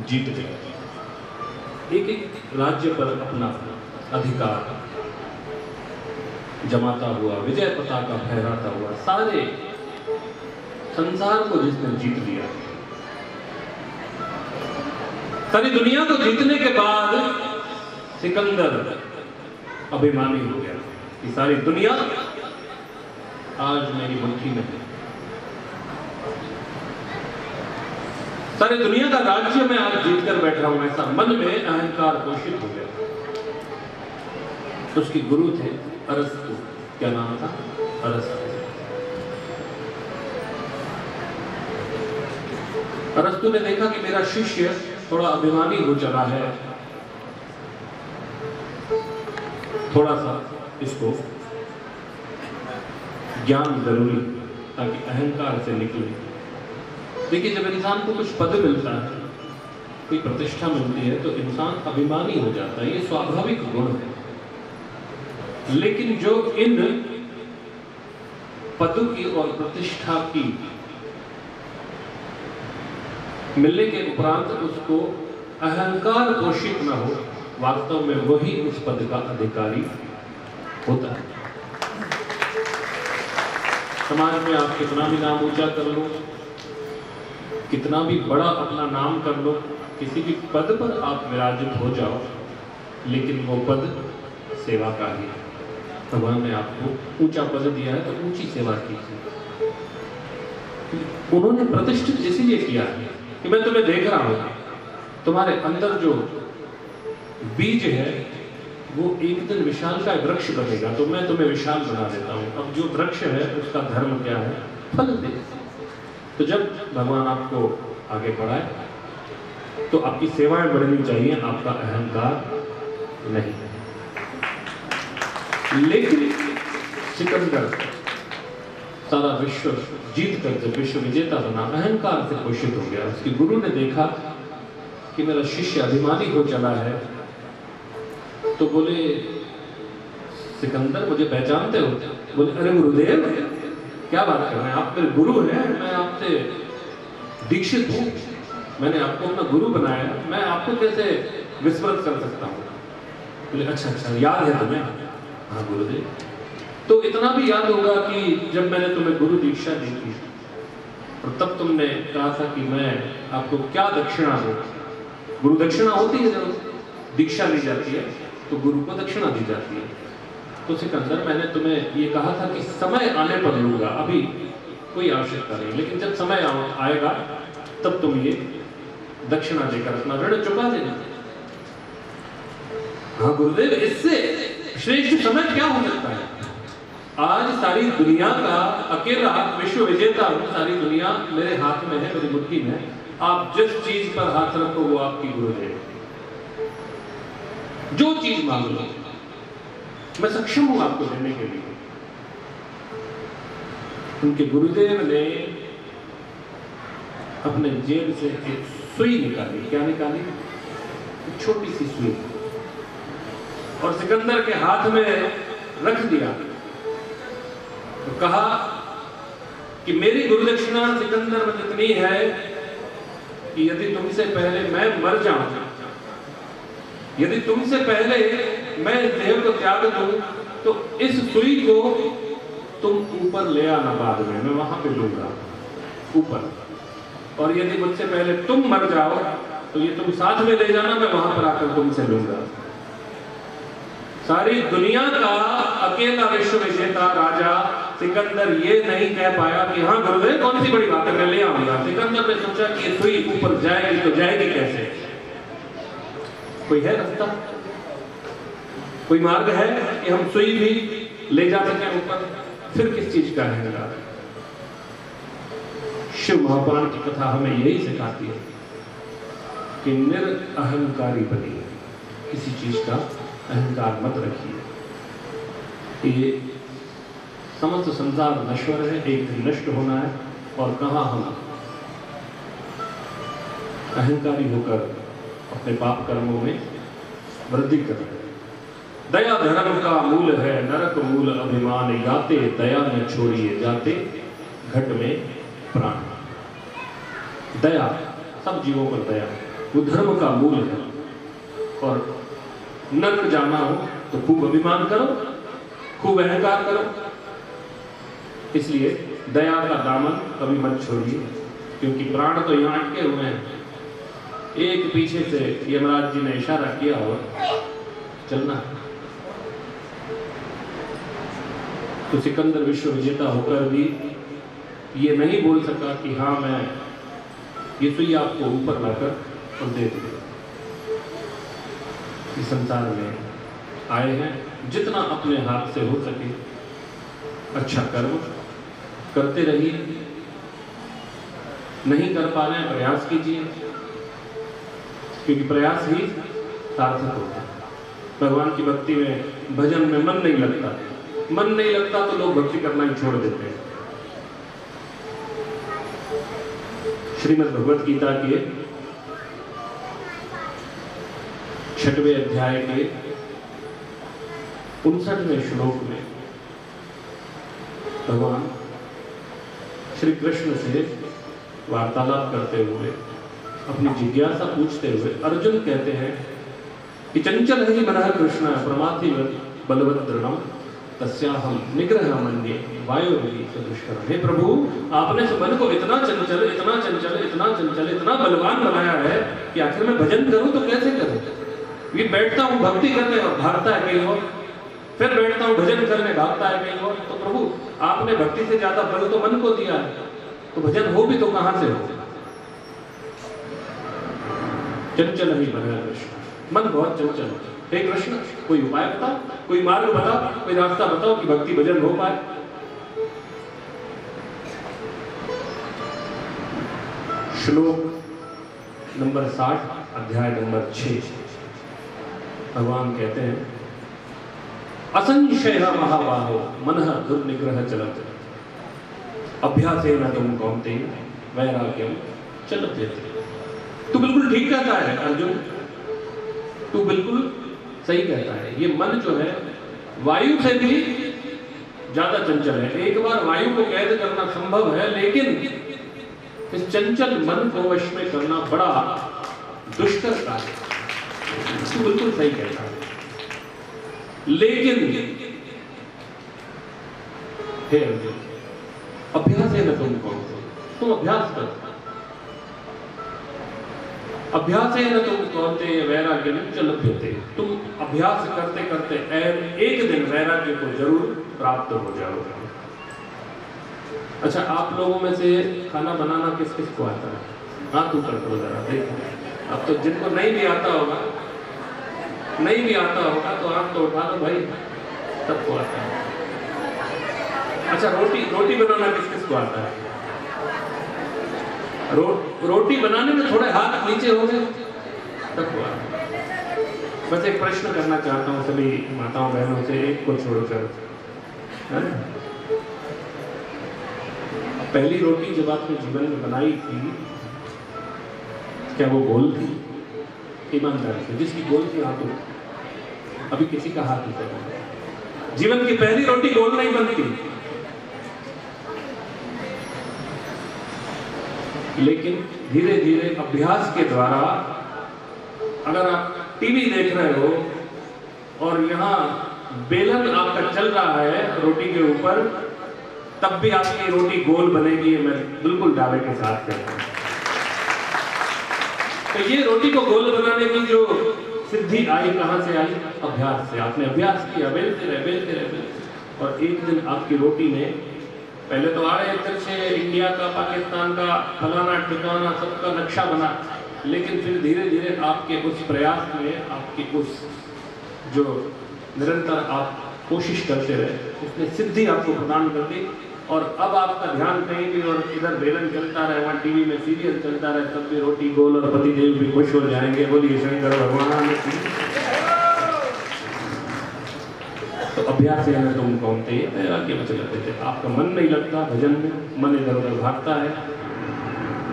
जीत गया, एक एक राज्य पर अपना अधिकार जमाता हुआ, विजय पताका फहराता हुआ, सारे संसार को जिसने जीत लिया। सारी दुनिया को जीतने के बाद सिकंदर अभिमानी हो गया कि सारी दुनिया आज मेरी मुट्ठी में है, सारी दुनिया का राज्य मैं आज जीत कर बैठा हूं। ऐसा मन में अहंकार पोषित हो गया। उसके गुरु थे अरस्तु। क्या नाम था? अरस्तु। अरस्तु ने देखा कि मेरा शिष्य थोड़ा अभिमानी हो चला है, थोड़ा सा इसको ज्ञान जरूरी ताकि अहंकार से निकले। देखिए, जब इंसान को कुछ पद मिलता है, कोई प्रतिष्ठा मिलती है, तो इंसान अभिमानी हो जाता है। ये स्वाभाविक गुण है। लेकिन जो इन पद की और प्रतिष्ठा की मिलने के उपरांत उसको अहंकार पोषित न हो, वास्तव में वही उस पद का अधिकारी होता है। समाज में आप कितना भी नाम ऊंचा कर लो, कितना भी बड़ा अपना नाम कर लो, किसी भी पद पर आप विराजित हो जाओ, लेकिन वो पद सेवा का ही है। भगवान ने आपको ऊंचा पद दिया है तो ऊंची सेवा कीजिए। उन्होंने प्रतिष्ठित इसीलिए किया है कि मैं तुम्हें देख रहा हूं, तुम्हारे अंदर जो बीज है वो एक दिन विशाल का वृक्ष बनेगा, तो मैं तुम्हें विशाल बना देता हूं। अब जो वृक्ष है उसका धर्म क्या है? फल दे। तो जब भगवान आपको आगे बढ़ाए तो आपकी सेवाएं बढ़नी चाहिए, आपका अहंकार नहीं। लेकिन सिकंदर सारा विश्व जीत कर जब विश्व विजेता बना, अहंकार से पोषित हो गया। उसके गुरु ने देखा कि मेरा शिष्य अभिमानी हो चला है, तो बोले, सिकंदर मुझे पहचानते हो? बोले, अरे गुरुदेव, क्या बात कर रहे हैं, आप मेरे गुरु हैं, मैं आपसे दीक्षित हूं, मैंने आपको अपना गुरु बनाया, मैं आपको कैसे विस्मृत कर सकता हूं? बोले, अच्छा अच्छा, याद है तुम्हें? हाँ गुरुदेव। तो इतना भी याद होगा कि जब मैंने तुम्हें गुरु दीक्षा दी थी और तब तुमने कहा था कि मैं आपको क्या दक्षिणा दूं। गुरु दक्षिणा होती है, जब दीक्षा ली जाती है तो गुरु को दक्षिणा दी जाती है। तो सिकंदर, मैंने तुम्हें ये कहा था कि समय आने पर लूंगा, अभी कोई आवश्यकता नहीं, लेकिन जब समय आएगा तब तुम ये दक्षिणा देकर अपना ऋण चुका देना। हाँ गुरुदेव, इससे श्रेष्ठ समय क्या हो सकता है? आज सारी दुनिया का अकेला विश्व विजेता हूं, सारी दुनिया मेरे हाथ में है, मेरी मुट्ठी में है। आप जिस चीज पर हाथ रखो वो आपकी गुरुदेव, जो चीज मांग लो मैं सक्षम हूं आपको देने के लिए। उनके गुरुदेव ने अपने जेब से एक सुई निकाली। क्या निकाली? एक छोटी सी सुई, और सिकंदर के हाथ में रख दिया। तो कहा कि मेरी गुरुदक्षिणा सिकंदर में इतनी है कि यदि तुमसे पहले मैं मर जाऊं, यदि तुमसे पहले मैं इस देह को त्याग दूं, तो इस सुई को तुम ऊपर ले आना, बाद में मैं वहां पे लूंगा ऊपर। और यदि मुझसे पहले तुम मर जाओ तो ये तुम साथ में ले जाना, मैं वहां पर आकर तुमसे लूंगा। सारी दुनिया का अकेला विश्व विजेता राजा सिकंदर ये नहीं कह पाया कि हाँ गुरुदेव, कौन सी बड़ी बात है, मैं ले आऊंगा। सिकंदर ने सोचा कि ये सुई ऊपर जाएगी तो जाएगी कैसे? कोई है रास्ता, कोई मार्ग है कि हम सुई भी ले जा सकें ऊपर? फिर किस चीज का अहंकार? शिव महापुराण की कथा हमें यही सिखाती है कि निरअहंकारी बनिए, किसी चीज का अहंकार मत रखिए। ये समस्त संसार नश्वर है, एक दिन नष्ट होना है, और कहाँ हम अहंकारी होकर अपने पाप कर्मों में वृद्धि कर रहे हैं। दया धर्म का मूल है, नरक मूल अभिमान, याते दया न छोड़िए, जाते घट में प्राण। दया, सब जीवों पर दया, वो धर्म का मूल है। और नरक जाना हो तो खूब अभिमान करो, खूब अहंकार करो। इसलिए दया का दामन कभी मत छोड़िए, क्योंकि प्राण तो यहाँ अटके हुए हैं। एक पीछे से यमराज जी ने इशारा किया और चलना है। तो सिकंदर विश्व विजेता होकर भी ये नहीं बोल सका कि हाँ मैं ये सुई आपको ऊपर लाकर और दे दूंगा। इस संसार में आए हैं, जितना अपने हाथ से हो सके अच्छा कर्म करते रहिए। नहीं कर पा रहे हैं, प्रयास कीजिए, क्योंकि प्रयास ही सार्थक होता है। भगवान की भक्ति में, भजन में मन नहीं लगता, मन नहीं लगता तो लोग भक्ति करना ही छोड़ देते हैं। श्रीमद् भगवत गीता के 6वें अध्याय के 59वें श्लोक में भगवान श्री कृष्ण से वार्तालाप करते हुए, अपनी जिज्ञासा पूछते हुए अर्जुन कहते हैं कि चंचल ही मनः कृष्ण प्रमाथि बलवत् दृढ़म् तस्याहं निग्रह मन्ये वायुर्वि सदुष्करम्। हे प्रभु, आपने इस मन को इतना चंचल, इतना चंचल, इतना चंचल, इतना बलवान बनाया है कि आखिर मैं भजन करूं तो कैसे करूं? ये बैठता हूं भक्ति करने और भागता है कहीं और, फिर बैठता हूं भजन करने भागता है कहीं और। तो प्रभु, आपने भक्ति से ज्यादा बल तो मन को दिया है, तो भजन हो भी तो कहां से हो? चंचल ही मनः कृष्ण, मन बहुत चंचल है। हे कृष्ण, कोई उपाय बताओ, कोई मार्ग बताओ, कोई रास्ता बताओ कि भक्ति भजन हो पाए। श्लोक नंबर 60, अध्याय नंबर 6, भगवान कहते हैं असंशय महाबाहो मनः दुर्निग्रह चलत अभ्यासेन तुम कौन्तेय वैराग्यम चलते। तू बिल्कुल ठीक कहता है अर्जुन, तू बिल्कुल सही कहता है। ये मन जो है वायु से भी ज्यादा चंचल है। एक बार वायु को कैद करना संभव है, लेकिन इस चंचल मन को वश में करना बड़ा दुष्कर कार्य है। तू बिल्कुल सही कहता है, लेकिन हे अर्जुन, अभ्यास है ना तुम अभ्यास कर। अभ्यास है न तुम कौनते वैराग्य चलते। तुम अभ्यास करते करते एक दिन वैराग्य को जरूर प्राप्त हो जाओगे। अच्छा, आप लोगों में से खाना बनाना किस किस को आता है? हाथ ऊपर करो जरा, देखो। अब तो जिनको नहीं भी आता होगा तो हाथ तो उठा लो भाई, सबको आता है। अच्छा, रोटी बनाना किस किस को आता है? रोटी बनाने में थोड़े हाथ नीचे हो गए तब हुआ। बस एक प्रश्न करना चाहता हूँ सभी माताओं बहनों से, एक को छोड़कर, है ना? पहली रोटी जब आपने जीवन में बनाई थी, क्या वो गोल थी? ईमानदारी से, जिसकी गोल थी हाथ उठाओ। अभी किसी का हाथ नहीं उठाओ। जीवन की पहली रोटी गोल नहीं बनती, लेकिन धीरे धीरे अभ्यास के द्वारा, अगर आप टीवी देख रहे हो और यहाँ बेलन आपका चल रहा है रोटी के ऊपर, तब भी आपकी रोटी गोल बनेगी। मैं बिल्कुल दावे के साथ कहता हूँ। तो ये रोटी को गोल बनाने की जो सिद्धि आई, कहाँ से आई? अभ्यास से। आपने अभ्यास किया, बेलते रहे, और एक दिन आपकी रोटी में, पहले तो आड़े तिरछे इंडिया का, पाकिस्तान का, फलाना ठिकाना सबका नक्शा बना, लेकिन फिर धीरे धीरे आपके उस प्रयास में, आपकी उस जो निरंतर आप कोशिश करते रहे, उसने सिद्धि आपको प्रदान कर दी और अब आपका ध्यान कहीं भी और इधर बेलन चलता रहे, वहाँ टीवी में सीरियल चलता रहे, तब भी रोटी गोल और पति देव भी खुश हो जाएंगे। बोलिए शंकर भगवान की। तो अभ्यास है ना, तुम कौन थे वैराग्य में चले थे। आपका मन नहीं लगता भजन में, मन इधर उधर भागता है।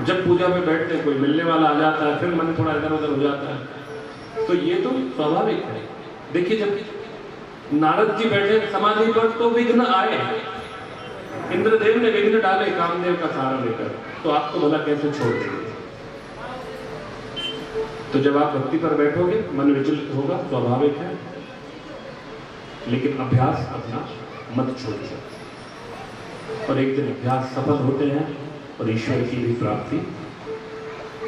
जब पूजा में बैठते कोई मिलने वाला आ जाता है, फिर मन थोड़ा इधर उधर हो जाता है। तो ये तो स्वाभाविक है। देखिए जब नारद जी बैठे समाधि पर तो विघ्न आए, इंद्रदेव ने विघ्न डाले कामदेव का सहारा लेकर, तो आपको भला कैसे छोड़ देंगे। तो जब आप भक्ति पर बैठोगे मन विचलित होगा, स्वाभाविक है, लेकिन अभ्यास अपना मत छोड़िए। और एक दिन अभ्यास सफल होते हैं और ईश्वर की भी प्राप्ति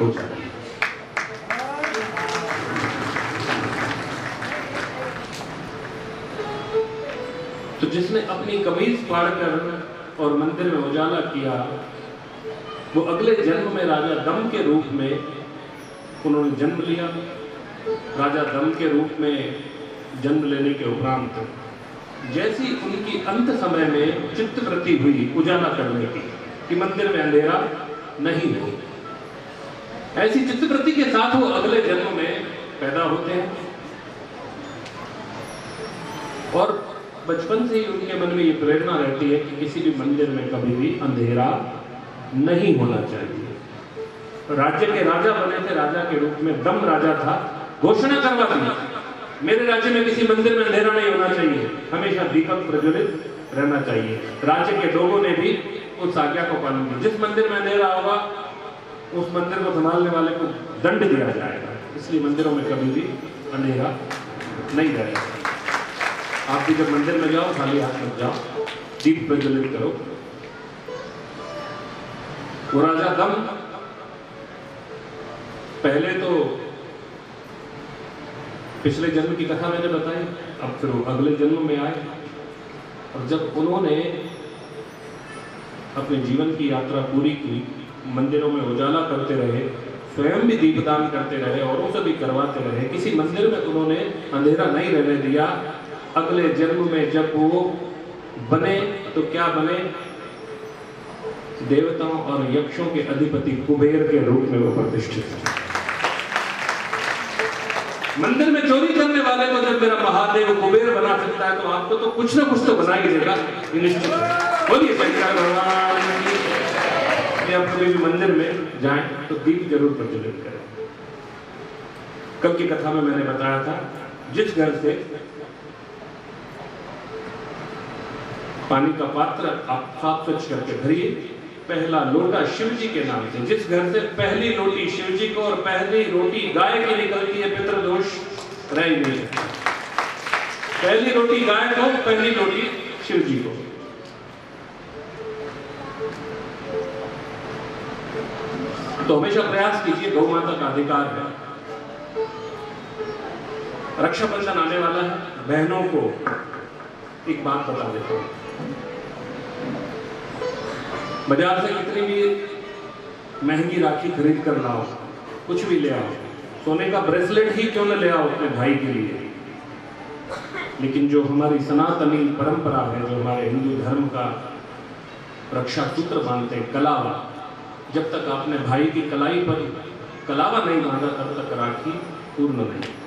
हो जाती है। तो जिसने अपनी कमीज फाड़कर और मंदिर में उजाला किया, वो अगले जन्म में राजा दम के रूप में उन्होंने जन्म लिया। राजा दम के रूप में जन्म लेने के उपरांत जैसी उनकी अंत समय में चित्तवृत्ति हुई उजाला करने की कि मंदिर में अंधेरा नहीं हो, ऐसी चित्तवृत्ति के साथ वो अगले जन्म में पैदा होते हैं। और बचपन से ही उनके मन में ये प्रेरणा रहती है कि किसी भी मंदिर में कभी भी अंधेरा नहीं होना चाहिए। राज्य के राजा बने थे, राजा के रूप में दम राजा था, घोषणा करवा दी मेरे राज्य में किसी मंदिर में अंधेरा नहीं होना चाहिए, हमेशा दीपक प्रज्वलित रहना चाहिए। राज्य के लोगों ने भी उस आज्ञा को पालन किया। जिस मंदिर में अंधेरा होगा उस मंदिर को संभालने वाले को दंड दिया जाएगा, इसलिए मंदिरों में कभी भी अंधेरा नहीं रहेगा। आप भी जब मंदिर में जाओ खाली हाथ मत जाओ, दीप प्रज्वलित करो। वो राजा दम पहले तो पिछले जन्म की कथा मैंने बताई, अब फिर वो अगले जन्म में आए। और जब उन्होंने अपने जीवन की यात्रा पूरी की, मंदिरों में उजाला करते रहे, स्वयं भी दीपदान करते रहे, औरों से भी करवाते रहे, किसी मंदिर में उन्होंने अंधेरा नहीं रहने दिया। अगले जन्म में जब वो बने तो क्या बने, देवताओं और यक्षों के अधिपति कुबेर के रूप में वो प्रतिष्ठित है। मंदिर में चोरी करने वाले को जब मेरा महादेव कुबेर बना सकता है, तो आपको तो कुछ ना कुछ तो बना ही देगा, निश्चित है। बोलिए शंकर भगवान की। आप कभी भी मंदिर में जाएं तो दीप जरूर प्रज्वलित करें। कल की कथा में मैंने बताया था, जिस घर से पानी का पात्र आप साफ स्वच्छ करके भरिए, पहला लोटा शिव जी के नाम से। जिस घर से पहली रोटी शिव जी को और पहली रोटी गाय की निकलती है, पितृदोष रह नहीं सकता। पहली रोटी गाय को, पहली रोटी शिव जी को। तो हमेशा प्रयास कीजिए, गौ माता का अधिकार है। रक्षाबंधन आने वाला है, बहनों को एक बात बता देता हूं। बाजार से कितनी भी महंगी राखी खरीद कर लाओ, कुछ भी ले आओ, सोने का ब्रेसलेट ही क्यों न ले आओ अपने भाई के लिए, लेकिन जो हमारी सनातनी परंपरा है, जो हमारे हिंदू धर्म का रक्षा सूत्र मानते हैं, कलावा, जब तक आपने भाई की कलाई पर कलावा नहीं बांधा तब तक राखी पूर्ण नहीं।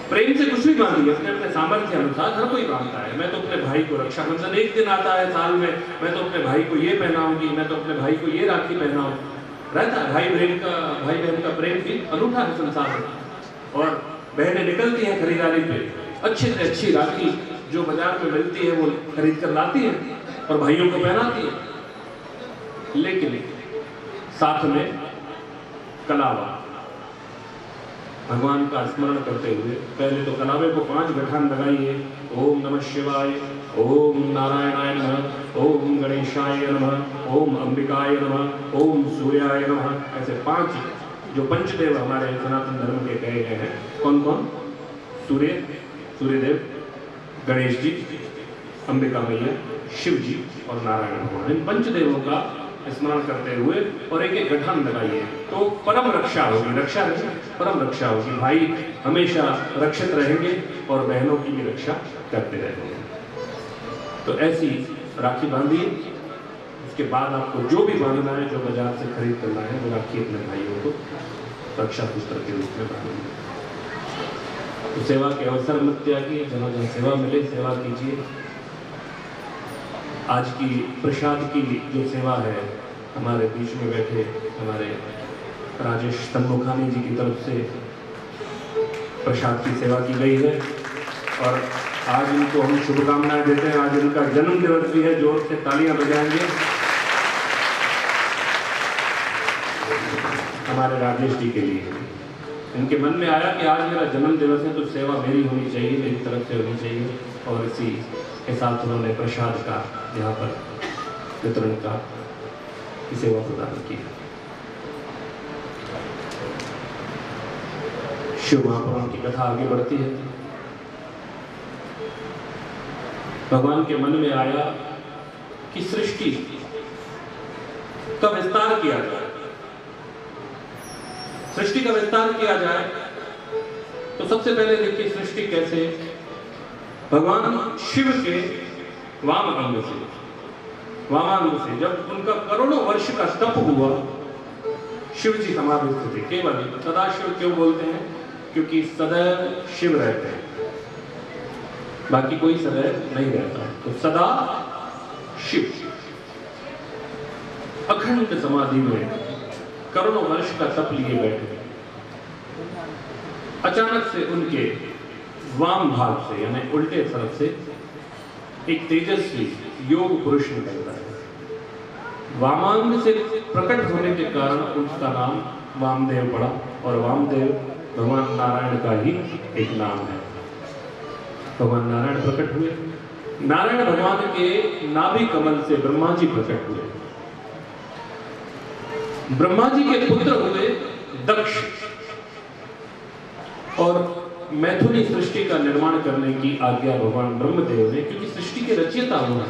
प्रेम से कुछ भी बांधिए, अपने अपने सामर्थ्य अनुसार हर कोई बांधता है। मैं तो अपने भाई को, रक्षाबंधन एक दिन आता है साल में, मैं तो अपने भाई को ये पहनाऊंगी, मैं तो अपने भाई को ये राखी पहनाऊं। रहता है भाई बहन का प्रेम भी अनूठा है संसार में। और बहनें निकलती हैं खरीदारी पे, अच्छी से अच्छी राखी जो बाजार में मिलती है वो खरीद कर लाती है और भाइयों को पहनाती है। लेकिन साथ में कलावा, भगवान का स्मरण करते हुए पहले तो कलावे को 5 गठान लगाइए। ओम नमः शिवाय, ओम नारायणाय नमः, ओम गणेशाय नमः, ओम अंबिकाय नमः, ओम सूर्याय नमः। ऐसे 5 जो पंचदेव हमारे सनातन धर्म के कहे गए हैं। कौन कौन? सूर्यदेव, गणेश जी, अंबिका मैया, शिव जी और नारायण भगवान। इन पंचदेवों का स्मरण करते हुए और एक एक गठान लगाइए, तो परम रक्षा होगी। रक्षा नहीं, परम रक्षा होगी। भाई हमेशा रक्षित रहेंगे और बहनों की भी रक्षा करते रहेंगे। तो ऐसी राखी बांधिए। उसके बाद आपको जो भी बांधना है, जो बाजार से खरीद करना है, वो राखी अपने भाइयों को रक्षा सूत्र के रूप में बांधिए। तो सेवा के अवसर मत त्यागिए, जहाँ जहाँ सेवा मिले सेवा कीजिए। आज की प्रसाद की जो सेवा है, हमारे बीच में बैठे हमारे राजेश तन्मुखानी जी की तरफ से प्रसाद की सेवा की गई है और आज इनको हम शुभकामनाएं देते हैं। आज इनका जन्म दिवस भी है, जोर से तालियां बजाएंगे हमारे राजेश जी के लिए। इनके मन में आया कि आज मेरा जन्म दिवस है तो सेवा मेरी होनी चाहिए, मेरी तरफ से होनी चाहिए, और इसी के साथ उन्होंने प्रसाद का यहाँ पर वितरण का सेवा प्रदान की। शिव महापुराण की कथा आगे बढ़ती है। भगवान के मन में आया कि सृष्टि का विस्तार किया जाए। सृष्टि का विस्तार किया जाए तो सबसे पहले देखिए सृष्टि कैसे भगवान शिव के वामांग से जब उनका करोड़ों वर्ष का तप हुआ, शिव जी समाधिस्थ थे। केवल सदाशिव क्यों बोलते हैं? क्योंकि सदैव शिव रहते हैं, बाकी कोई सदैव नहीं रहता। तो सदा शिव अखंड समाधि में करोड़ों वर्ष का तप लिए बैठे। अचानक से उनके वाम भाग से यानी उल्टे तरफ से एक तेजस्वी योग पुरुष निकलता है। वामांग से प्रकट होने के कारण उसका नाम वामदेव पड़ा और वामदेव भगवान नारायण का ही एक नाम है। भगवान नारायण प्रकट हुए। नारायण भगवान के नाभि कमल से ब्रह्मा जी प्रकट हुए। ब्रह्मा जी के पुत्र हुए दक्ष और मैथुनी सृष्टि का निर्माण करने की आज्ञा भगवान ब्रह्मदेव ने, क्योंकि सृष्टि के रचयिता हुआ,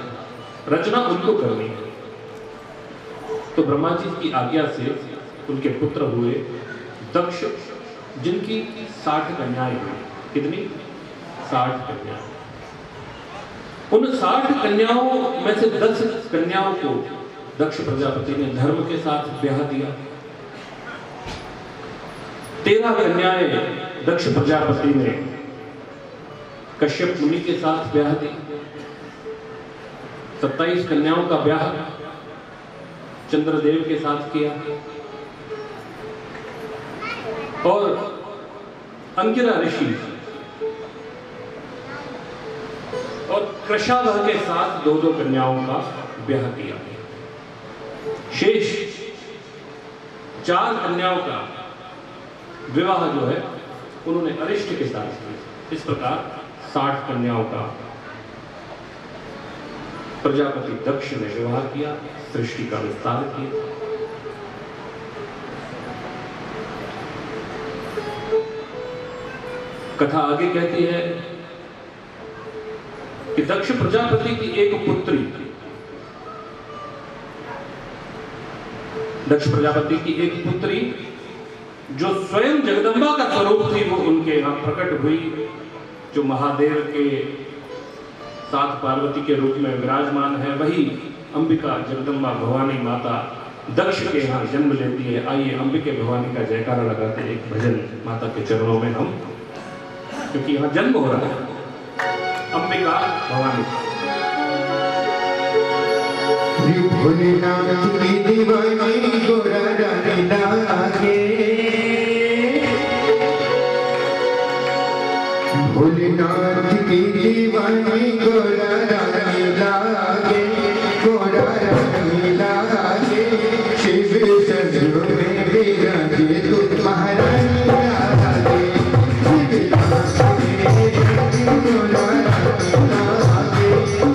रचना उनको करनी है। तो ब्रह्मा जी की आज्ञा से उनके पुत्र हुए दक्ष, जिनकी 60 कन्याएं हुई। कितनी? 60 कन्याएं। उन 60 कन्याओं में से 10 कन्याओं को दक्ष प्रजापति ने धर्म के साथ ब्याह दिया। 13 कन्याएं दक्ष प्रजापति ने कश्यप मुनि के साथ ब्याह दी। 27 कन्याओं का ब्याह चंद्रदेव के साथ किया और अंगिरा ऋषि और कृशाभ के साथ 2-2 कन्याओं का ब्याह किया। शेष 4 कन्याओं का विवाह जो है उन्होंने अरिष्ट के साथ किया। इस प्रकार 60 कन्याओं का प्रजापति दक्ष ने विवाह किया, सृष्टि का विस्तार किया। कथा आगे कहती है कि दक्ष प्रजापति की एक पुत्री, दक्ष प्रजापति की एक पुत्री जो स्वयं जगदम्बा का स्वरूप थी, वो उनके यहां प्रकट हुई, जो महादेव के साथ पार्वती के रूप में विराजमान है। वही अंबिका जगदम्बा भवानी माता दक्ष के यहाँ जन्म लेती है। आइए अंबिके भवानी का जयकारा लगाते एक भजन माता के चरणों में हम, क्योंकि यहाँ जन्म हो रहा है अंबिका भवानी। भोलेनाथ की दीवानी गोरा रानी लागे, भोलेनाथ की दीवानी गोरा रानी लागे, गोरा रानी लागे। शिव सजो में विराजे तू महारानी लागे, शिव गोरा रानी लागे,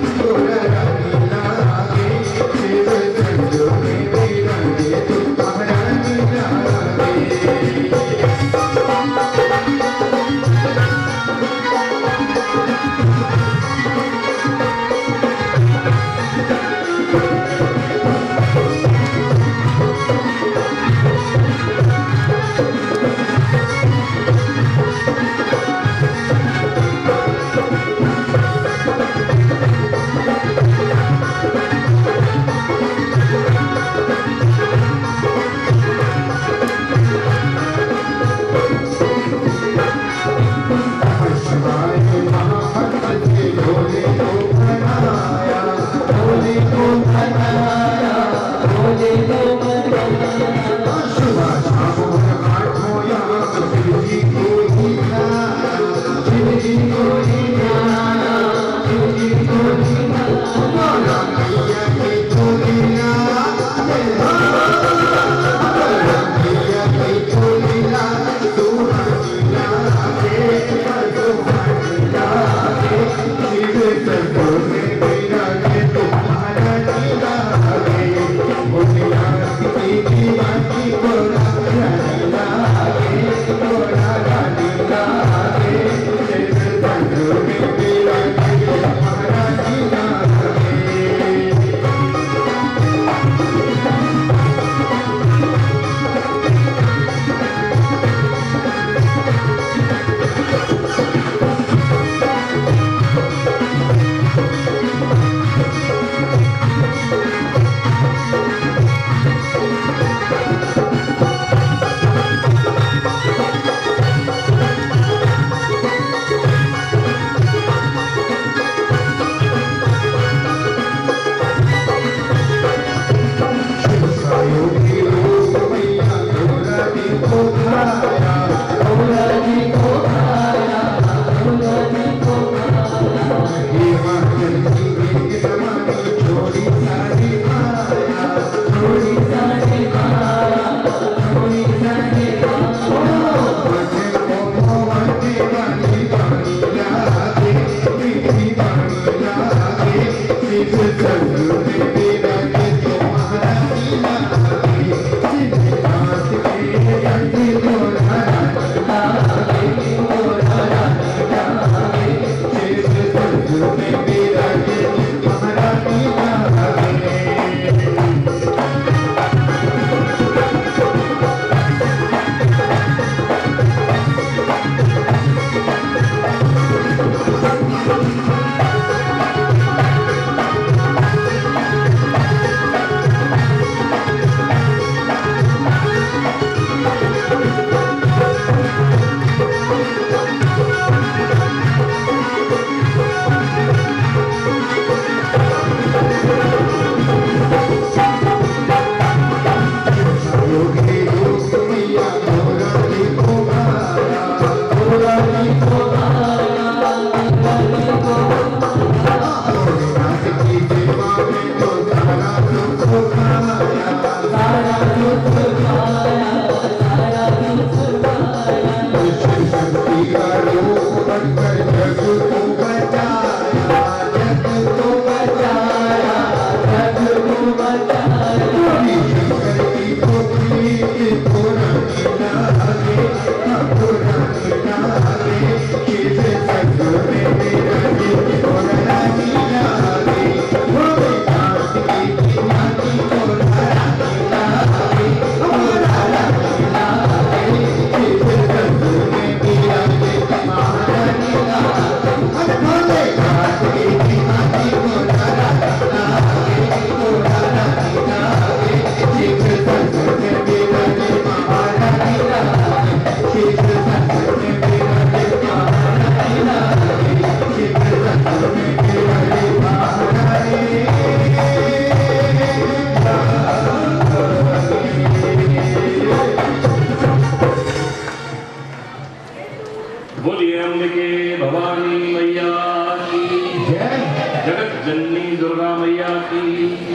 गोरा रानी लागे। शिव सजो में विराजे तू महारानी लागे। बोलिए अंबिके भवानी मैया की जय, जगत जननी दुर्गा मैया की